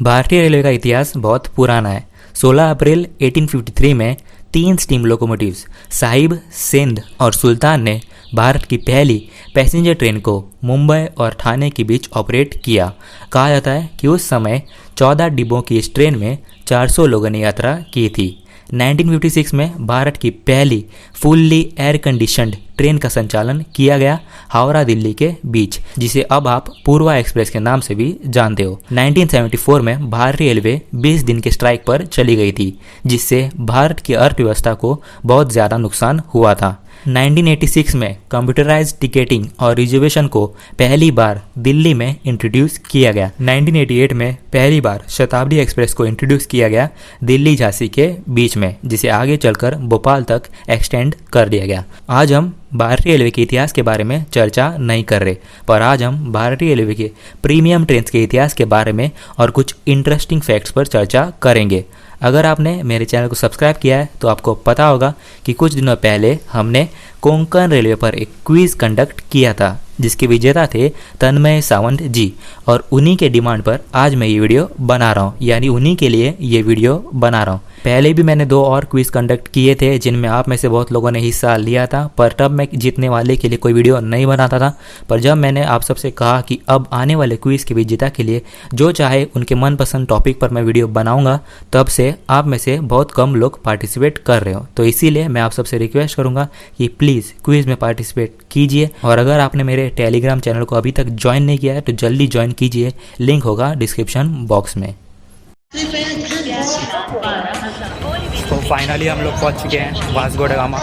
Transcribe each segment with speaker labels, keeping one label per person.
Speaker 1: भारतीय रेलवे का इतिहास बहुत पुराना है। 16 अप्रैल 1853 में 3 स्टीम लोकोमोटिव्स साहिब, सिंध और सुल्तान ने भारत की पहली पैसेंजर ट्रेन को मुंबई और ठाणे के बीच ऑपरेट किया। कहा जाता है कि उस समय 14 डिब्बों की इस ट्रेन में 400 लोगों ने यात्रा की थी। 1956 में भारत की पहली फुल्ली एयर कंडीशनड ट्रेन का संचालन किया गया हावड़ा दिल्ली के बीच, जिसे अब आप पूर्वा एक्सप्रेस के नाम से भी जानते हो। 1974 में भारतीय रेलवे 20 दिन के स्ट्राइक पर चली गई थी, जिससे भारत की अर्थव्यवस्था को बहुत ज़्यादा नुकसान हुआ था। 1986 में कंप्यूटराइज्ड टिकटिंग और रिजर्वेशन को पहली बार दिल्ली में इंट्रोड्यूस किया गया। 1988 में पहली बार शताब्दी एक्सप्रेस को इंट्रोड्यूस किया गया दिल्ली झांसी के बीच में, जिसे आगे चलकर भोपाल तक एक्सटेंड कर दिया गया। आज हम भारतीय रेलवे के इतिहास के बारे में चर्चा नहीं कर रहे, पर आज हम भारतीय रेलवे के प्रीमियम ट्रेन के इतिहास के बारे में और कुछ इंटरेस्टिंग फैक्ट्स पर चर्चा करेंगे। अगर आपने मेरे चैनल को सब्सक्राइब किया है तो आपको पता होगा कि कुछ दिनों पहले हमने कोंकण रेलवे पर एक क्विज कंडक्ट किया था, जिसके विजेता थे तन्मय सावंत जी, और उन्हीं के डिमांड पर आज मैं ये वीडियो बना रहा हूँ, यानी उन्हीं के लिए ये वीडियो बना रहा हूँ। पहले भी मैंने 2 और क्विज कंडक्ट किए थे जिनमें आप में से बहुत लोगों ने हिस्सा लिया था, पर तब मैं जीतने वाले के लिए कोई वीडियो नहीं बनाता था। पर जब मैंने आप सबसे कहा कि अब आने वाले क्विज के विजेता के लिए जो चाहे उनके मनपसंद टॉपिक पर मैं वीडियो बनाऊंगा, तब से आप में से बहुत कम लोग पार्टिसिपेट कर रहे हो। तो इसीलिए मैं आप सबसे रिक्वेस्ट करूंगा कि प्लीज़ क्विज में पार्टिसिपेट कीजिए, और अगर आपने मेरे टेलीग्राम चैनल को अभी तक ज्वाइन नहीं किया है तो जल्दी ज्वाइन कीजिए, लिंक होगा डिस्क्रिप्शन बॉक्स में। तो फाइनली हम लोग पहुंच चुके हैं वास्को ड गामा।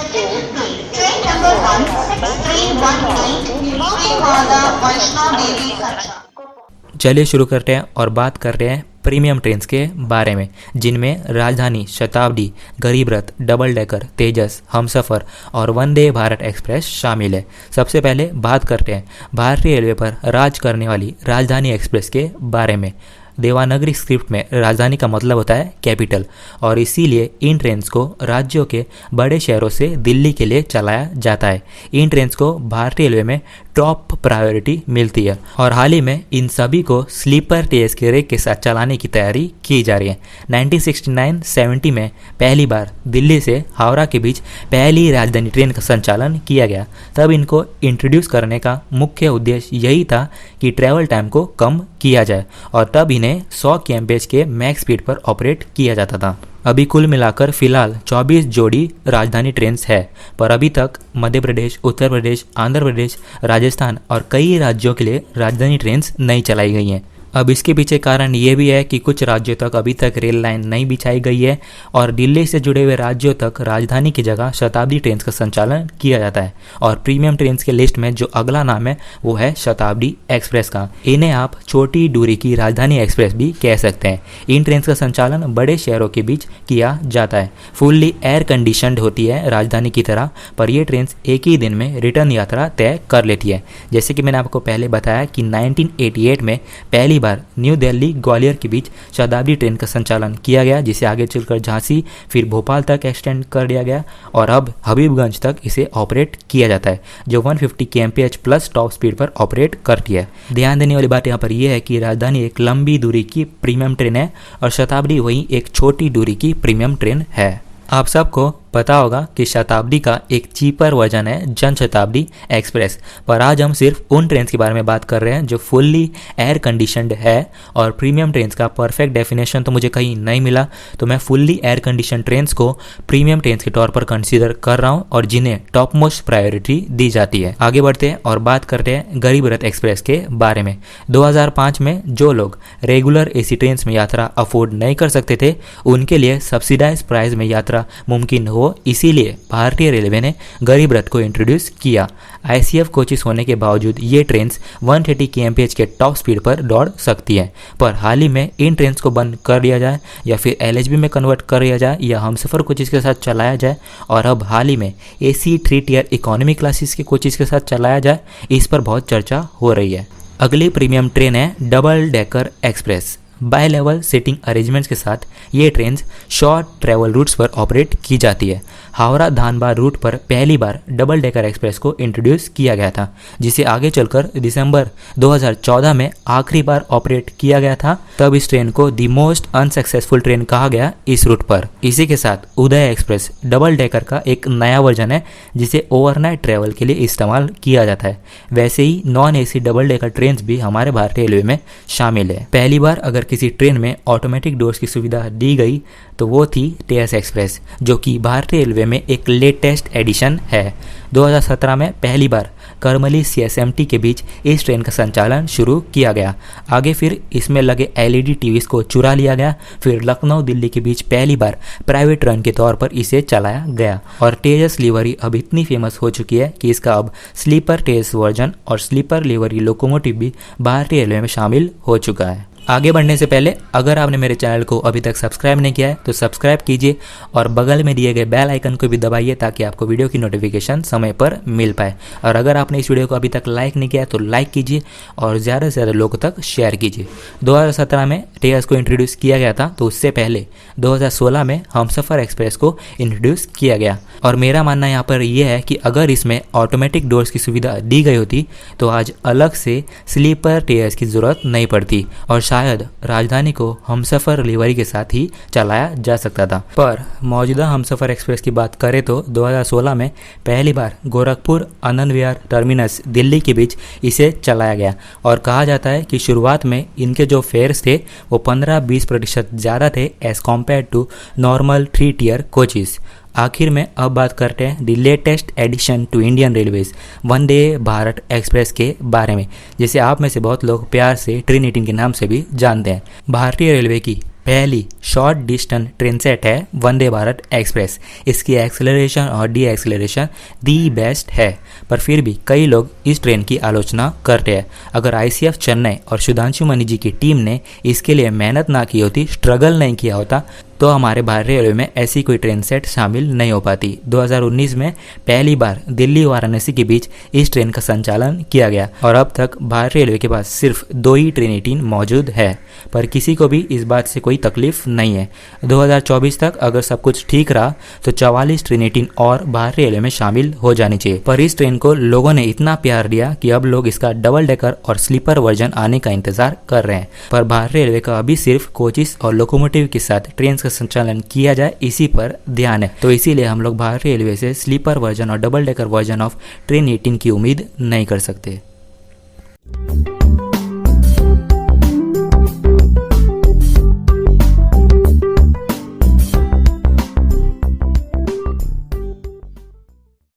Speaker 1: चलिए शुरू करते हैं और बात करते हैं प्रीमियम ट्रेन्स के बारे में, जिनमें राजधानी, शताब्दी, गरीब रथ, डबल डेकर, तेजस, हमसफ़र और वंदे भारत एक्सप्रेस शामिल है। सबसे पहले बात करते हैं भारतीय रेलवे पर राज करने वाली राजधानी एक्सप्रेस के बारे में। देवनागरी स्क्रिप्ट में राजधानी का मतलब होता है कैपिटल, और इसीलिए इन ट्रेन्स को राज्यों के बड़े शहरों से दिल्ली के लिए चलाया जाता है। इन ट्रेन्स को भारतीय रेलवे में टॉप प्रायोरिटी मिलती है, और हाल ही में इन सभी को स्लीपर टीएस के रेक के साथ चलाने की तैयारी की जा रही है। 1969-70 में पहली बार दिल्ली से हावड़ा के बीच पहली राजधानी ट्रेन का संचालन किया गया। तब इनको इंट्रोड्यूस करने का मुख्य उद्देश्य यही था कि ट्रैवल टाइम को कम किया जाए, और तब इन्हें 100 kmph के मैक्स स्पीड पर ऑपरेट किया जाता था। अभी कुल मिलाकर फिलहाल 24 जोड़ी राजधानी ट्रेन्स है, पर अभी तक मध्य प्रदेश, उत्तर प्रदेश, आंध्र प्रदेश, राजस्थान और कई राज्यों के लिए राजधानी ट्रेन्स नहीं चलाई गई हैं। अब इसके पीछे कारण ये भी है कि कुछ राज्यों तक अभी तक रेल लाइन नहीं बिछाई गई है, और दिल्ली से जुड़े हुए राज्यों तक राजधानी की जगह शताब्दी ट्रेन का संचालन किया जाता है। और प्रीमियम ट्रेन के लिस्ट में जो अगला नाम है वो है शताब्दी एक्सप्रेस का। इन्हें आप छोटी दूरी की राजधानी एक्सप्रेस भी कह सकते हैं। इन ट्रेन का संचालन बड़े शहरों के बीच किया जाता है। फुल्ली एयर कंडीशनड होती है राजधानी की तरह, पर यह ट्रेन एक ही दिन में रिटर्न यात्रा तय कर लेती है। जैसे कि मैंने आपको पहले बताया कि 1988 में पहली बार न्यू दिल्ली ग्वालियर के बीच शताब्दी ट्रेन का संचालन किया गया, जिसे आगे चलकर झांसी फिर भोपाल तक एक्सटेंड कर दिया गया, और अब हबीबगंज तक इसे ऑपरेट किया जाता है, जो 150 kmph प्लस टॉप स्पीड पर ऑपरेट करती है। ध्यान देने वाली बात यहाँ पर यह है कि राजधानी एक लंबी दूरी की प्रीमियम ट्रेन है और शताब्दी वही एक छोटी दूरी की प्रीमियम ट्रेन है। आप सबको पता होगा कि शताब्दी का एक चीपर वर्जन है जन शताब्दी एक्सप्रेस, पर आज हम सिर्फ उन ट्रेन के बारे में बात कर रहे हैं जो फुल्ली एयर कंडीशनड है। और प्रीमियम ट्रेन का परफेक्ट डेफिनेशन तो मुझे कहीं नहीं मिला, तो मैं फुल्ली एयर कंडीशन ट्रेन को प्रीमियम ट्रेन के तौर पर कंसिडर कर रहा हूँ, और जिन्हें टॉप मोस्ट प्रायोरिटी दी जाती है। आगे बढ़ते हैं और बात करते हैं गरीब रथ एक्सप्रेस के बारे में। 2005 में जो लोग रेगुलर एसी ट्रेन में यात्रा अफोर्ड नहीं कर सकते थे, उनके लिए सब्सिडाइज प्राइस में यात्रा मुमकिन हो, इसीलिए भारतीय रेलवे ने गरीब रथ को इंट्रोड्यूस किया। आईसीएफ कोचेस होने के बावजूद ये ट्रेन 130 kmph के टॉप स्पीड पर दौड़ सकती है, पर हाल ही में इन ट्रेन को बंद कर दिया जाए या फिर एलएचबी में कन्वर्ट कर दिया जाए या हमसफर कोचेस के साथ चलाया जाए, और अब हाल ही में एसी 3 टियर इकोनॉमी क्लासेस के कोचेस के साथ चलाया जाए, इस पर बहुत चर्चा हो रही है। अगली प्रीमियम ट्रेन है double decker express. Bi level seating arrangements के साथ ये ट्रेन शॉर्ट ट्रैवल रूट्स पर ऑपरेट की जाती है। हावड़ा धानबाद रूट पर पहली बार डबल डेकर एक्सप्रेस को इंट्रोड्यूस किया गया था, जिसे आगे चलकर दिसंबर 2014 में आखिरी बार ऑपरेट किया गया था। तब इस ट्रेन को द मोस्ट अनसक्सेसफुल ट्रेन कहा गया इस रूट पर। इसी के साथ उदय एक्सप्रेस डबल डेकर का एक नया वर्जन है जिसे ओवरनाइट ट्रैवल के लिए इस्तेमाल किया जाता है। वैसे ही non AC double decker train भी हमारे भारतीय रेलवे में शामिल है। पहली बार अगर किसी ट्रेन में ऑटोमेटिक डोर्स की सुविधा दी गई तो वो थी तेजस एक्सप्रेस, जो कि भारतीय रेलवे में एक लेटेस्ट एडिशन है। 2017 में पहली बार करमली CSMT के बीच इस ट्रेन का संचालन शुरू किया गया। आगे फिर इसमें लगे LED टीवीज को चुरा लिया गया। फिर लखनऊ दिल्ली के बीच पहली बार प्राइवेट रन के तौर पर इसे चलाया गया और तेजस लिवरी अब इतनी फेमस हो चुकी है कि इसका अब स्लीपर तेजस वर्जन और स्लीपर लिवरी लोकोमोटिव भी भारतीय रेलवे में शामिल हो चुका है। आगे बढ़ने से पहले अगर आपने मेरे चैनल को अभी तक सब्सक्राइब नहीं किया है तो सब्सक्राइब कीजिए और बगल में दिए गए बेल आइकन को भी दबाइए ताकि आपको वीडियो की नोटिफिकेशन समय पर मिल पाए। और अगर आपने इस वीडियो को अभी तक लाइक नहीं किया है तो लाइक कीजिए और ज़्यादा से ज़्यादा लोगों तक शेयर कीजिए। 2017 में तेजस को इंट्रोड्यूस किया गया था, तो उससे पहले 2016 में हमसफ़र एक्सप्रेस को इंट्रोड्यूस किया गया। और मेरा मानना यहाँ पर यह है कि अगर इसमें ऑटोमेटिक डोर्स की सुविधा दी गई होती तो आज अलग से स्लीपर तेजस की ज़रूरत नहीं पड़ती और शायद राजधानी को हमसफ़र लिवरी के साथ ही चलाया जा सकता था। पर मौजूदा हमसफ़र एक्सप्रेस की बात करें तो 2016 में पहली बार गोरखपुर आनंद विहार टर्मिनस दिल्ली के बीच इसे चलाया गया और कहा जाता है कि शुरुआत में इनके जो फेयर्स थे वो 15-20% ज़्यादा थे as compare to normal 3 tier coaches. आखिर में अब बात करते हैं the latest edition to Indian railways Vande Bharat express के बारे में, जिसे आप में से बहुत लोग प्यार से ट्रेन 18 के नाम से भी जानते हैं। भारतीय रेलवे की पहली शॉर्ट डिस्टेंस ट्रेन सेट है वंदे भारत एक्सप्रेस। इसकी एक्सेलरेशन और डी एक्सेलरेशन दी बेस्ट है, पर फिर भी कई लोग इस ट्रेन की आलोचना करते हैं। अगर ICF चेन्नई और सुधांशु मनी जी की टीम ने इसके लिए मेहनत ना की होती, स्ट्रगल नहीं किया होता, तो हमारे भारतीय रेलवे में ऐसी कोई ट्रेन सेट शामिल नहीं हो पाती। 2019 में पहली बार दिल्ली वाराणसी के बीच इस ट्रेन का संचालन किया गया और अब तक भारतीय रेलवे के पास सिर्फ 2 ही ट्रेन 18 मौजूद है, पर किसी को भी इस बात से कोई तकलीफ नहीं है। 2024 तक अगर सब कुछ ठीक रहा तो 44 ट्रेन 18 और भारतीय रेलवे में शामिल हो जानी चाहिए। पर इस ट्रेन को लोगों ने इतना प्यार दिया कि अब लोग इसका डबल डेकर और स्लीपर वर्जन आने का इंतजार कर रहे हैं। पर भारतीय रेलवे का अभी सिर्फ कोचेस और लोकोमोटिव के साथ ट्रेन संचालन किया जाए इसी पर ध्यान है, तो इसीलिए हम लोग भारतीय रेलवे से स्लीपर वर्जन और double decker version of train 18 की उम्मीद नहीं कर सकते।